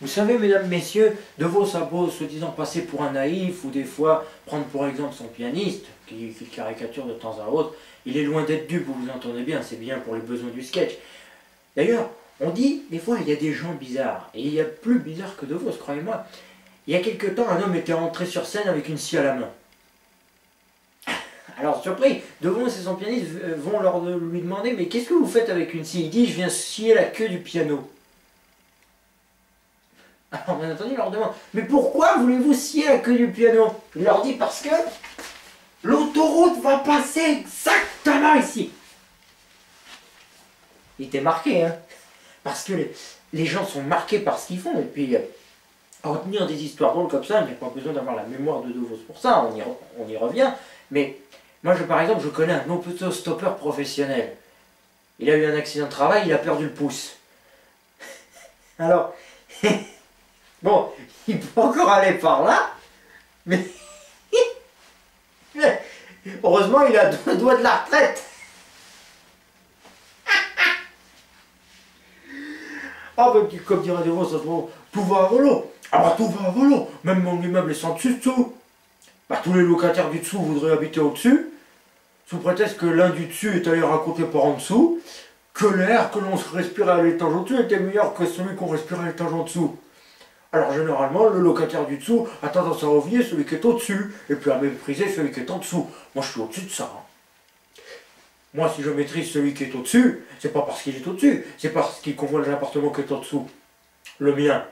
Vous savez, mesdames, messieurs, De Vos a beau soi-disant passer pour un naïf, ou des fois prendre pour exemple son pianiste, qui caricature de temps à autre, il est loin d'être dupe, vous entendez bien, c'est bien pour les besoins du sketch. D'ailleurs, on dit, des fois, il y a des gens bizarres, et il y a plus bizarre que De Vos, croyez-moi. Il y a quelque temps, un homme était rentré sur scène avec une scie à la main. Alors, surpris, De Vos et son pianiste vont lui demander, mais qu'est-ce que vous faites avec une scie? Il dit, je viens scier la queue du piano. Alors bien entendu, il leur demande, mais pourquoi voulez-vous scier la queue du piano? Il leur dit, parce que l'autoroute va passer exactement ici. Il était marqué, hein, parce que les gens sont marqués par ce qu'ils font, et puis retenir des histoires drôles comme ça, il n'y a pas besoin d'avoir la mémoire de Vos pour ça, on y revient, mais moi, par exemple, je connais un autostoppeur professionnel. Il a eu un accident de travail, il a perdu le pouce. Alors, bon, il peut encore aller par là, mais heureusement, il a deux doigts de la retraite. Ah, ben, comme dirait De Vos, tout va à volo. Ah, bah, tout va à volo. Même mon immeuble est sans dessus-dessous. Bah, tous les locataires du dessous voudraient habiter au-dessus, sous prétexte que l'un du dessus est allé raconter par en dessous, que l'air que l'on respirait à l'étage au-dessus était meilleur que celui qu'on respirait à l'étage en dessous. Alors généralement, le locataire du dessous a tendance à envier celui qui est au-dessus, et puis à mépriser celui qui est en dessous. Moi, je suis au-dessus de ça. Hein. Moi, si je maîtrise celui qui est au-dessus, c'est pas parce qu'il est au-dessus, c'est parce qu'il convoite l'appartement qui est en dessous. Le mien.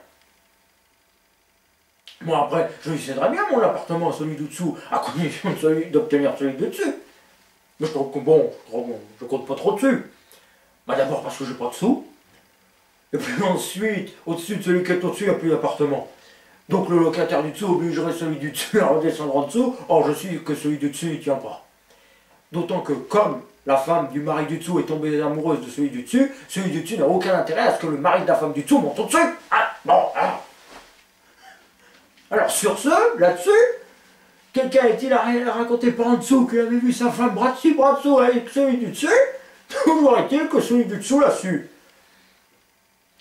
Moi, après, je lui céderai bien mon appartement à celui du dessous, à condition d'obtenir celui du dessus. Mais je trouve que bon, je compte pas trop dessus. Bah d'abord parce que j'ai pas de sous. Et puis ensuite, au-dessus de celui qui est au-dessus, il n'y a plus d'appartement. Donc le locataire du dessous obligerait celui du dessus à redescendre en dessous. Or je suis que celui du dessus ne tient pas. D'autant que comme la femme du mari du dessous est tombée amoureuse de celui du dessus n'a aucun intérêt à ce que le mari de la femme du dessous monte au-dessus. Ah, bon, alors sur ce, là-dessus, quelqu'un est-il à raconter par en dessous qu'il avait vu sa femme bras dessous avec celui du dessus? Toujours est-il que celui du dessous l'a su.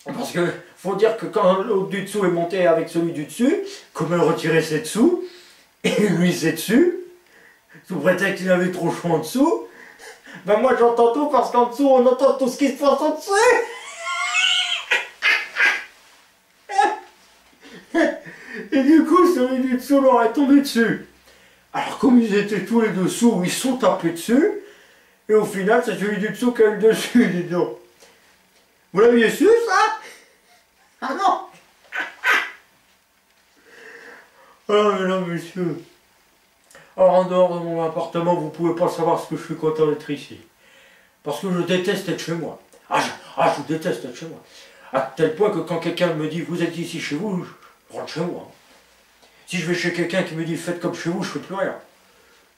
Parce que faut dire que quand l'autre du dessous est monté avec celui du dessus, comme elle retirait ses dessous, et lui ses dessus, sous prétexte qu'il avait trop chaud en dessous, ben moi j'entends tout parce qu'en dessous on entend tout ce qui se passe en dessous. Et du coup celui du dessous leur est tombé dessus. Alors comme ils étaient tous les dessous, ils sont tapés dessus, et au final c'est celui du dessous qui a eu le dessus, dis donc. Vous l'aviez su ça? Ah non. Ah mesdames, messieurs. Alors en dehors de mon appartement, vous pouvez pas savoir ce que je suis content d'être ici. Parce que je déteste être chez moi. Je déteste être chez moi. À tel point que quand quelqu'un me dit vous êtes ici chez vous, je rentre chez moi. Si je vais chez quelqu'un qui me dit faites comme chez vous, je fais plus rien.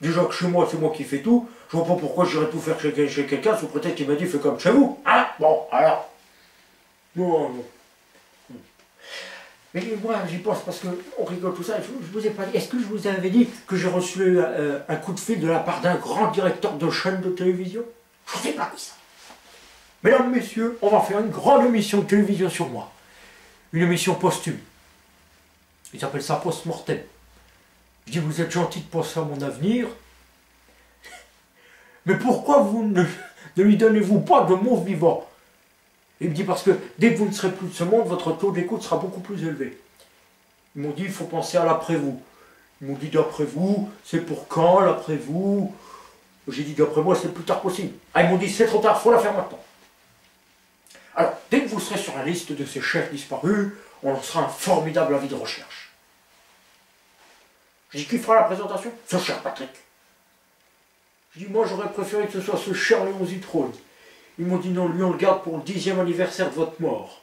Déjà que chez moi, c'est moi qui fais tout, je vois pas pourquoi j'irais tout faire chez quelqu'un sous prétexte qu'il m'a dit fais comme chez vous. Ah bon, alors. Non, non. Mais moi, j'y pense parce qu'on rigole tout ça. Je vous ai pas dit. Est-ce que je vous avais dit que j'ai reçu un coup de fil de la part d'un grand directeur de chaîne de télévision? Je vous ai pas dit ça. Mesdames, messieurs, on va faire une grande émission de télévision sur moi. Une émission posthume. Ils appellent ça post-mortem. Je dis, vous êtes gentil de penser à mon avenir. Mais pourquoi vous ne lui donnez-vous pas de mon vivant? Il me dit parce que dès que vous ne serez plus de ce monde, votre taux d'écoute sera beaucoup plus élevé. Ils m'ont dit il faut penser à l'après-vous. Ils m'ont dit d'après vous, c'est pour quand l'après-vous? J'ai dit d'après moi c'est le plus tard possible. Ah ils m'ont dit c'est trop tard, il faut la faire maintenant. Alors dès que vous serez sur la liste de ces chefs disparus, on lancera un formidable avis de recherche. J'ai dit qui fera la présentation? Ce cher Patrick. Je dis moi j'aurais préféré que ce soit ce cher Léon Zitrone. Ils m'ont dit non, lui on le garde pour le 10e anniversaire de votre mort.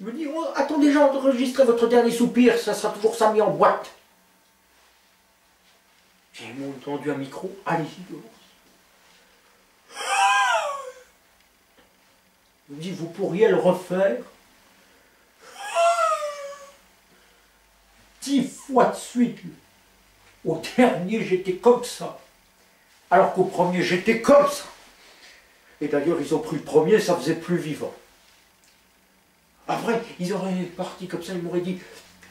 Il me dit oh, attendez j'enregistrerai votre dernier soupir, ça sera toujours ça mis en boîte. J'ai tendu un micro, allez-y. Il me dit vous pourriez le refaire 10 fois de suite. Au dernier j'étais comme ça. Alors qu'au premier j'étais comme ça. Et d'ailleurs, ils ont pris le premier, ça faisait plus vivant. Après, ils auraient parti comme ça, ils m'auraient dit,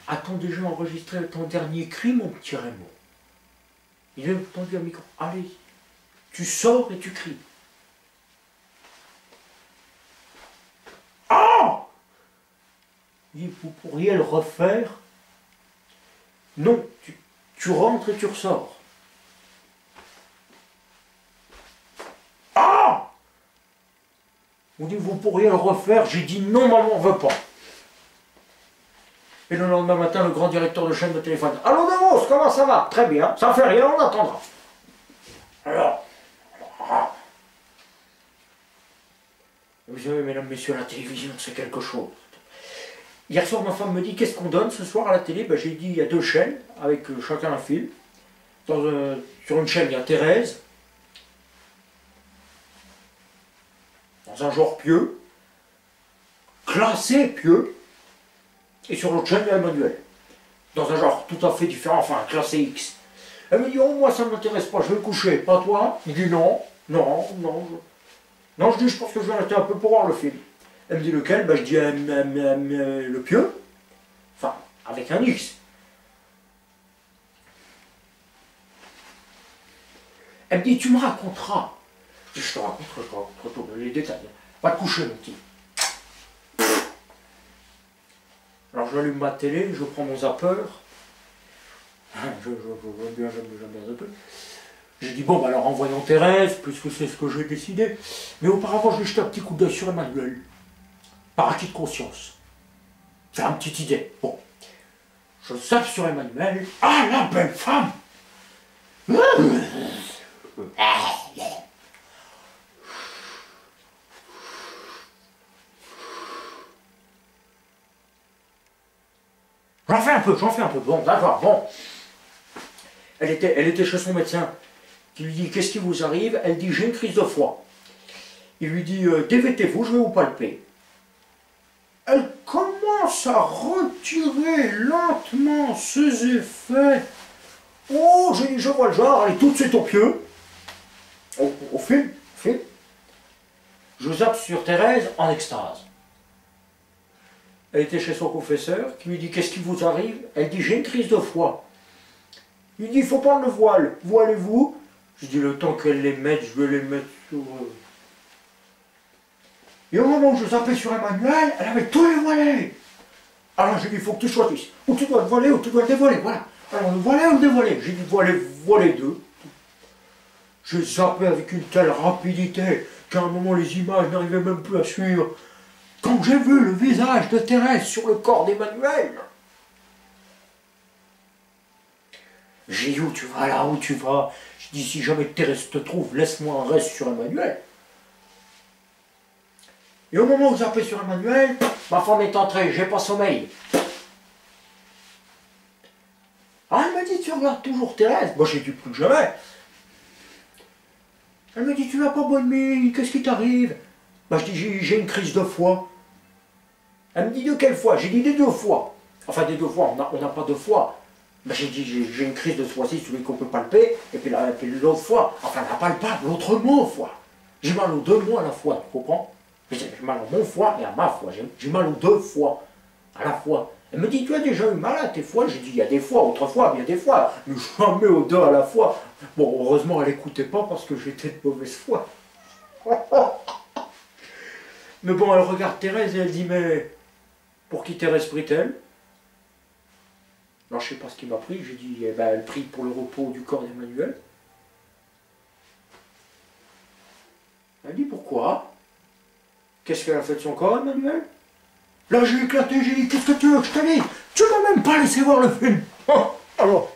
a-t-on déjà enregistré ton dernier cri, mon petit Raymond? Il a tendu un micro. Allez, tu sors et tu cries. Ah! Il dit, vous pourriez le refaire? Non, tu rentres et tu ressors. Ah! On dit, vous pourriez le refaire? J'ai dit, non, maman, on ne veut pas. Et le lendemain matin, le grand directeur de chaîne de téléphone. Allô, Devos, comment ça va? Très bien, ça fait rien, on attendra. Alors, vous savez, mesdames, messieurs, la télévision, c'est quelque chose. Hier soir, ma femme me dit, qu'est-ce qu'on donne ce soir à la télé? Ben, j'ai dit, il y a 2 chaînes, avec chacun un film. Sur une chaîne, il y a Thérèse, dans un genre pieux, classé pieux, et sur l'autre chaîne, il y a Emmanuel, dans un genre tout à fait différent, enfin, classé X. Elle me dit, oh, moi, ça ne m'intéresse pas, je vais me coucher, pas toi? Il dit, non, non, non. Non, je dis, je pense que je vais rester un peu pour voir le film. Elle me dit, lequel? Ben, je dis, le pieux, enfin, avec un X. Elle me dit, tu me raconteras. Je te raconterai tout, les détails. Va te coucher, mon petit. Alors j'allume ma télé, je prends mon zapper. J'aime bien zapper. J'ai dit, bon, bah alors envoyons Thérèse, puisque c'est ce que j'ai décidé. Mais auparavant, je vais jeter un petit coup d'œil sur Emmanuel. Par acquis de conscience. J'ai une petite idée. Bon. Je zappe sur Emmanuel. Ah, la belle femme! J'en fais un peu. Bon, d'accord, bon. Elle était chez son médecin, qui lui dit, qu'est-ce qui vous arrive? Elle dit, j'ai une crise de foie. Il lui dit, dévêtez-vous, je vais vous palper. Elle commence à retirer lentement ses effets. Oh, j'ai dit, je vois le genre, elle est tout de suite au pieu. Au film. Je zappe sur Thérèse en extase. Elle était chez son confesseur, qui lui dit, qu'est-ce qui vous arrive? Elle dit, j'ai une crise de foie. Il dit, il faut prendre le voile. Voilez-vous. Je dis, le temps qu'elle les mette, je vais les mettre sur... Et au moment où je zappais sur Emmanuel, elle avait tous les voilés. Alors j'ai dit, il faut que tu choisisses. Ou tu dois le voiler, ou tu dois le dévoiler. Voilà. Alors le voiler ou le dévoiler? J'ai dit, voiler deux. J'ai zappé avec une telle rapidité qu'à un moment, les images n'arrivaient même plus à suivre. Quand j'ai vu le visage de Thérèse sur le corps d'Emmanuel, j'ai dit, où tu vas là, où tu vas? Je dis, si jamais Thérèse te trouve, laisse-moi un reste sur Emmanuel. Et au moment où j'appelle sur Emmanuel, ma femme est entrée, j'ai pas sommeil. Ah, elle m'a dit, tu regardes toujours Thérèse? Moi, j'ai dit plus que jamais. Elle me dit, tu n'as pas bonne mine, qu'est-ce qui t'arrive? Bah, je dis, j'ai une crise de foie. Elle me dit, de quelle fois? J'ai dit, des 2 fois. Enfin, des 2 fois, on n'a pas 2 fois. Bah, j'ai dit, j'ai une crise de ce fois-ci, celui qu'on peut palper, et puis l'autre fois, enfin, la palpable, l'autre mot foie. J'ai mal aux 2 mots à la fois, tu comprends? J'ai mal à mon foie et à ma foi. J'ai mal aux 2 fois à la fois. Elle me dit, tu as déjà eu mal à tes foies? J'ai dit, il y a des fois, autrefois, il y a des fois. Mais jamais aux 2 à la fois. Bon, heureusement, elle n'écoutait pas parce que j'étais de mauvaise foi. Mais bon, elle regarde Thérèse et elle dit, mais pour qui Thérèse prie-t-elle? Alors, je ne sais pas ce qui m'a pris. J'ai dit, eh ben, elle prie pour le repos du corps d'Emmanuel. Elle dit, pourquoi? Qu'est-ce qu'elle a fait de son corps, Emmanuel? Là, j'ai éclaté, j'ai dit, qu'est-ce que tu veux que je te dise? Tu m'as même pas laissé voir le film. Alors,